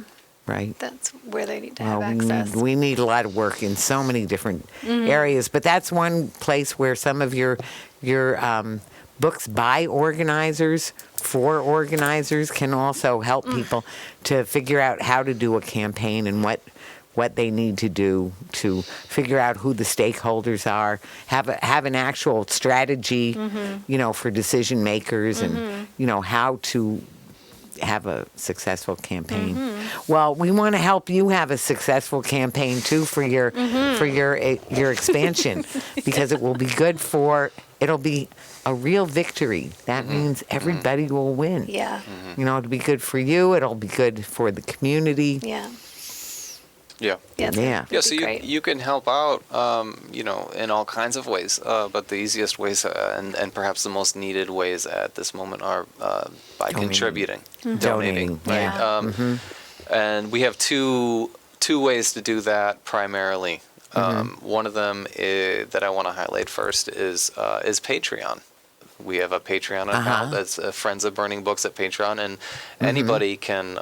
right. that's where they need to Well, have access. we need a lot of work in so many different areas, but that's one place where some of your books by organizers for organizers can also help people to figure out how to do a campaign and what they need to do to figure out who the stakeholders are, have an actual strategy, for decision makers and, how to have a successful campaign. Well, we want to help you have a successful campaign too for your expansion because it will be good it'll be a real victory. That means everybody will win. Yeah, It'll be good for you. It'll be good for the community. yeah. Yeah. Yeah, Yeah. Yeah, so great. you can help out, in all kinds of ways. But the easiest ways and perhaps the most needed ways at this moment are by contributing, donating, right? Yeah. And we have two ways to do that primarily. One of them that I want to highlight first is Patreon. We have a Patreon account that's Friends of Burning Books at Patreon, and anybody can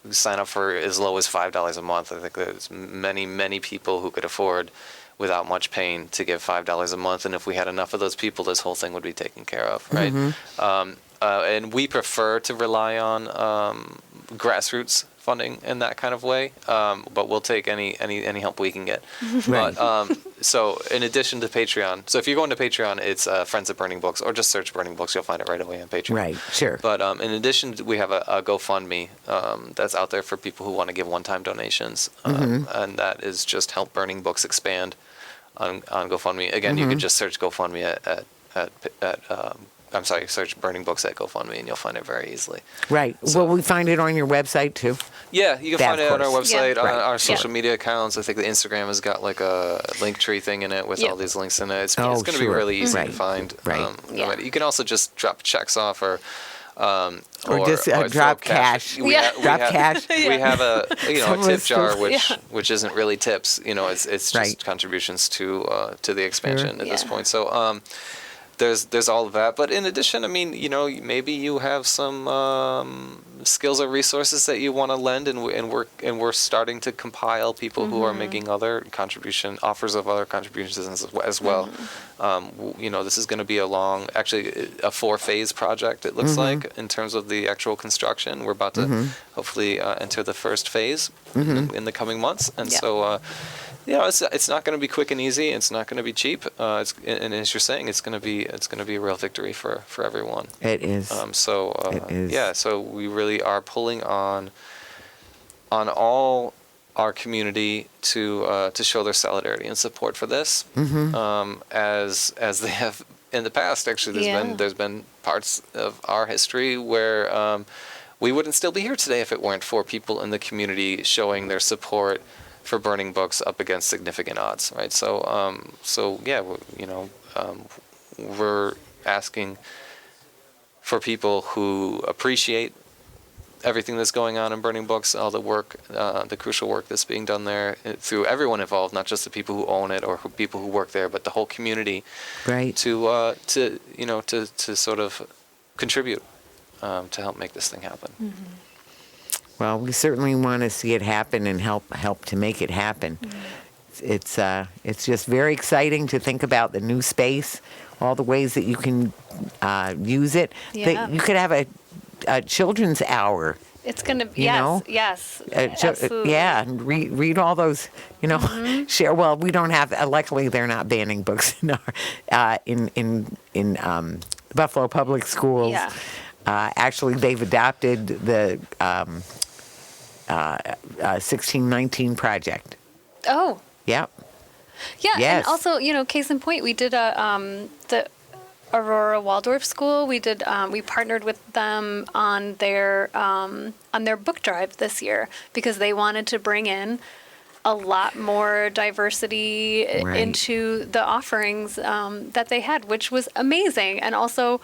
sign up for as low as $5 a month. I think there's many people who could afford, without much pain, to give $5 a month. And if we had enough of those people, this whole thing would be taken care of, right? And we prefer to rely on grassroots funding in that kind of way, but we'll take any help we can get. Right. But so in addition to Patreon, so if you're going to Patreon, it's Friends of Burning Books, or just search Burning Books, you'll find it right away on Patreon. Right, sure. But in addition, we have a GoFundMe that's out there for people who want to give one-time donations, and that is just Help Burning Books Expand on GoFundMe. Again, you can just search GoFundMe search Burning Books at GoFundMe, and you'll find it very easily. Right. So- Well, we find it on your website too. Yeah, you can That, find it of on our course. website, Yeah. on Right. our social Yeah. media accounts. I think the Instagram has got like a link tree thing in it with Yeah. all these links in it. It's Oh, going to be sure. really easy to Right. find. Right. Yeah. You can also just drop checks off or just throw drop cash. We Yeah. we Drop have- cash. We have a Some tip of jar those- which isn't really tips. It's just Right. contributions to the expansion at this Yeah. point. So there's all of that. But in addition, I mean, maybe you have some skills or resources that you want to lend, and we're starting to compile people who are making other offers of other contributions as well. This is going to be a 4-phase project. It looks like in terms of the actual construction. We're about to hopefully enter the first phase in the coming months, and Yeah. so. it's not going to be quick and easy. It's not going to be cheap. And as you're saying, it's going to be a real victory for everyone. It is. It is. Yeah. So we really are pulling on all our community to show their solidarity and support for this, as they have in the past. Actually, there's been parts of our history where we wouldn't still be here today if it weren't for people in the community showing their support for burning books up against significant odds, right? We're asking for people who appreciate everything that's going on in burning books, all the work, the crucial work that's being done there through everyone involved, not just the people who own it or people who work there, but the whole community, right? To sort of contribute to help make this thing happen. Mm-hmm. Well, we certainly want to see it happen and help to make it happen. It's just very exciting to think about the new space, all the ways that you can use it. Yeah. You could have a children's hour. It's going to be, yes, absolutely. Yeah, and read all those, share. Well, we don't have, luckily they're not banning books in Bflo Public Schools. Yeah. Actually, they've adopted the 1619 project. Oh. Yep. Yeah, Yes. and also, case in point, we did the Aurora Waldorf School. We did we partnered with them on their book drive this year because they wanted to bring in a lot more diversity into the offerings that they had, which was amazing, and also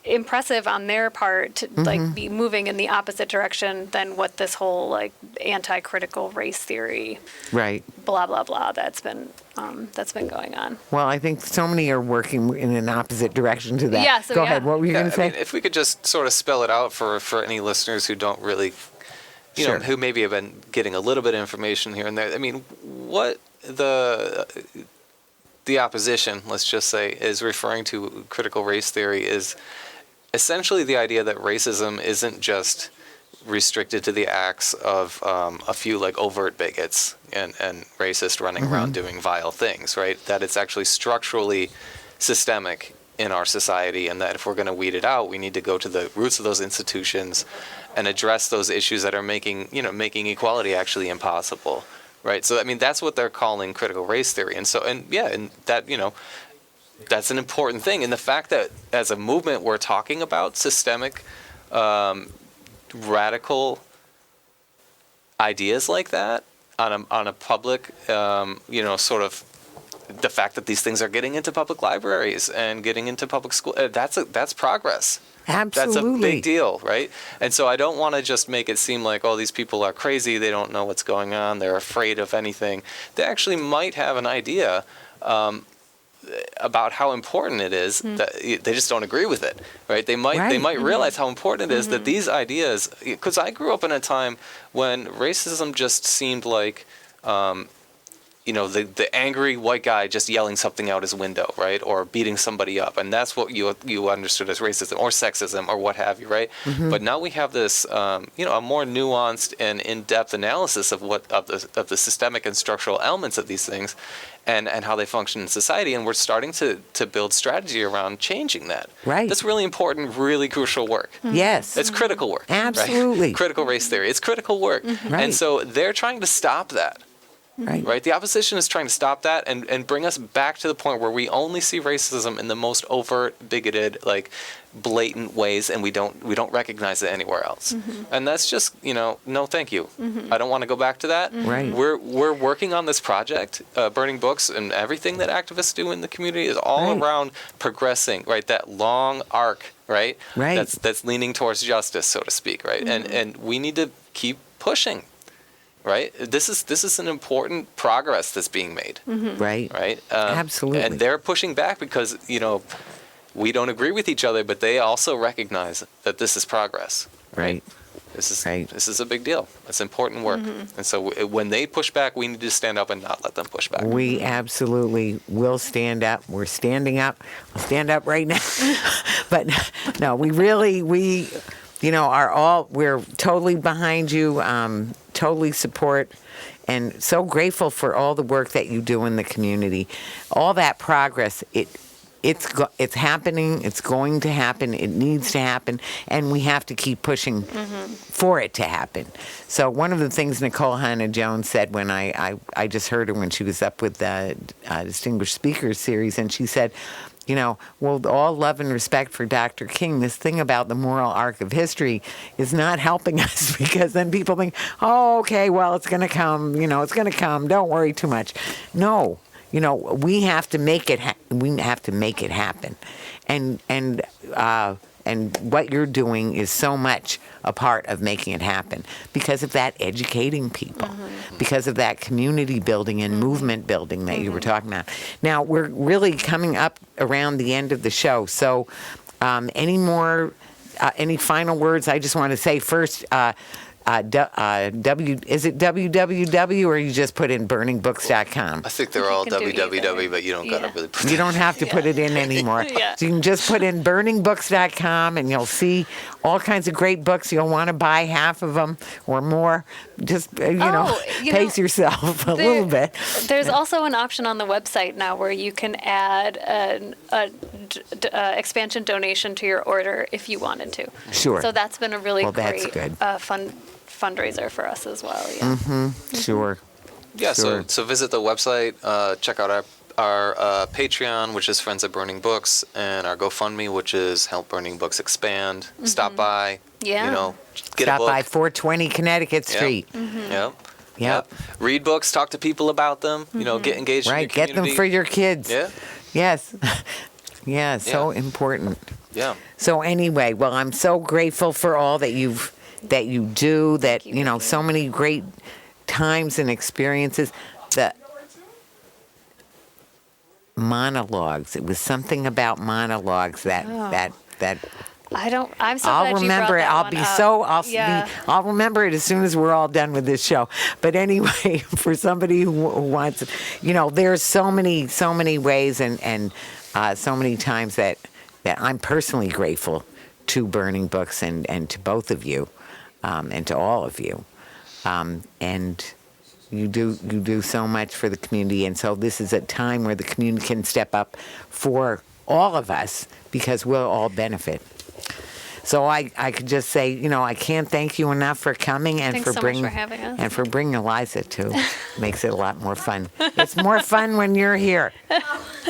impressive on their part to be moving in the opposite direction than what this whole anti-critical race theory, right, blah blah blah, that's been going on. Well, I think so many are working in an opposite direction to that. Yeah, so Go ahead. What were you going to say? I mean, if we could just sort of spell it out for any listeners who don't really, Sure. who maybe have been getting a little bit of information here and there. I mean, what the opposition, let's just say, is referring to critical race theory is essentially the idea that racism isn't just restricted to the acts of a few overt bigots and racists running around doing vile things, right? That it's actually structurally systemic in our society, and that if we're going to weed it out, we need to go to the roots of those institutions and address those issues that are making equality actually impossible. Right, so I mean that's what they're calling critical race theory, and that that's an important thing. And the fact that as a movement we're talking about systemic, radical ideas like that on a public, sort of the fact that these things are getting into public libraries and getting into public school, that's progress. Absolutely. That's a big deal, right? And so I don't want to just make it seem like, these people are crazy, they don't know what's going on, they're afraid of anything. They actually might have an idea about how important it is, that they just don't agree with it, right? They might realize how important it is that these ideas, because I grew up in a time when racism just seemed like the angry white guy just yelling something out his window, right? Or beating somebody up. And that's what you understood as racism or sexism or what have you, right? But now we have this, a more nuanced and in-depth analysis of the systemic and structural elements of these things and how they function in society. And we're starting to build strategy around changing that. Right. That's really important, really crucial work. Yes. It's critical work. Absolutely. Right? Critical race theory. It's critical work. Right. And so they're trying to stop that. Right. The opposition is trying to stop that and bring us back to the point where we only see racism in the most overt, bigoted, blatant ways, and we don't recognize it anywhere else. And that's just, no, thank you. I don't want to go back to that. Right. We're working on this project, burning books, and everything that activists do in the community is all around progressing, right? That long arc, right? Right. That's leaning towards justice, so to speak, right? And we need to keep pushing. Right. This is an important progress that's being made. Right. Right. Absolutely. And they're pushing back because we don't agree with each other, but they also recognize that this is progress. Right. This is a big deal. It's important work. And so when they push back, we need to stand up and not let them push back. We absolutely will stand up. We're standing up. I'll stand up right now. But no, we're totally behind you. totally support and so grateful for all the work that you do in the community. All that progress, it's happening. It's going to happen. It needs to happen, and we have to keep pushing for it to happen. So one of the things Nicole Hannah-Jones said when I just heard her when she was up with the Distinguished Speakers Series, and she said, you know, well, all love and respect for Dr. King, this thing about the moral arc of history is not helping us, because then people think, oh, okay, well, it's going to come, it's going to come. Don't worry too much. No, we have to make it. We have to make it happen, and what you're doing is so much a part of making it happen, because of that educating people, because of that community building and movement building that you were talking about. Now, we're really coming up around the end of the show, so any final words? I just want to say first, is it www, or you just put in burningbooks.com? I think they're all You can do www, either. but you don't gotta really put You don't have to put it in anymore. Yeah. So you can just put in burningbooks.com, and you'll see all kinds of great books. You'll want to buy half of them or more. Just, pace yourself a little bit. There's also an option on the website now where you can add an expansion donation to your order if you wanted to. Sure. So that's been a really That's great good. fundraiser for us as well. Yeah. Sure. Yeah, Sure. so visit the website, check out our Patreon, which is Friends of Burning Books, and our GoFundMe, which is Help Burning Books Expand. Stop by, Yeah. get Stop a book. by 420 Connecticut Yep. Street. Yep. Yep. Read books, talk to people about them, get engaged in your Right. Get them community. for your kids. Yeah, Yes. Yeah, so important. yeah. So anyway, well, I'm so grateful for all that you do, that, you, Vicki. so many great times and experiences. The monologues, it was something about monologues that I'm so I'll glad remember you it. brought that one up. Yeah. I'll remember it as soon as we're all done with this show. But anyway, for somebody who wants, there's so many ways and so many times that I'm personally grateful to Burning Books and to both of you, and to all of you. And you do so much for the community, and so this is a time where the community can step up for all of us, because we'll all benefit. So I could just say, I can't thank you enough for coming and Thanks for so much bringing for having us. and for bringing Eliza too. Makes it a lot more fun. It's more fun when you're here.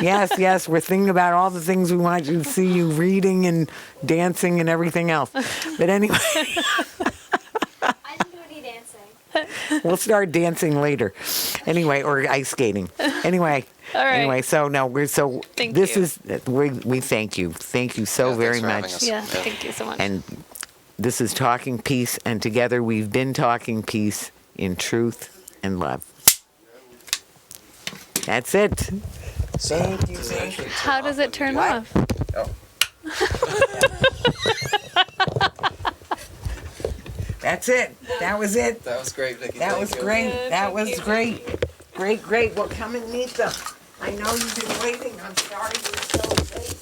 Yes, we're thinking about all the things we want you to see you reading and dancing and everything else. But anyway, I didn't do any dancing. we'll start dancing later. Anyway, or ice skating. Anyway. All right. Anyway, so no, we Thank you. thank you. Thank you so Yeah, very thanks for having much. us. Yeah. Thank you so much. And this is Talking Peace, and together we've been talking peace in truth and love. That's it. Thank you. How does it turn What? off? That's it. That was it. That was great, Vicki. That Thank was you. great. Yeah, That thank was you. great. Great. Well, come and meet them. I know you've been waiting. I'm sorry you're so late.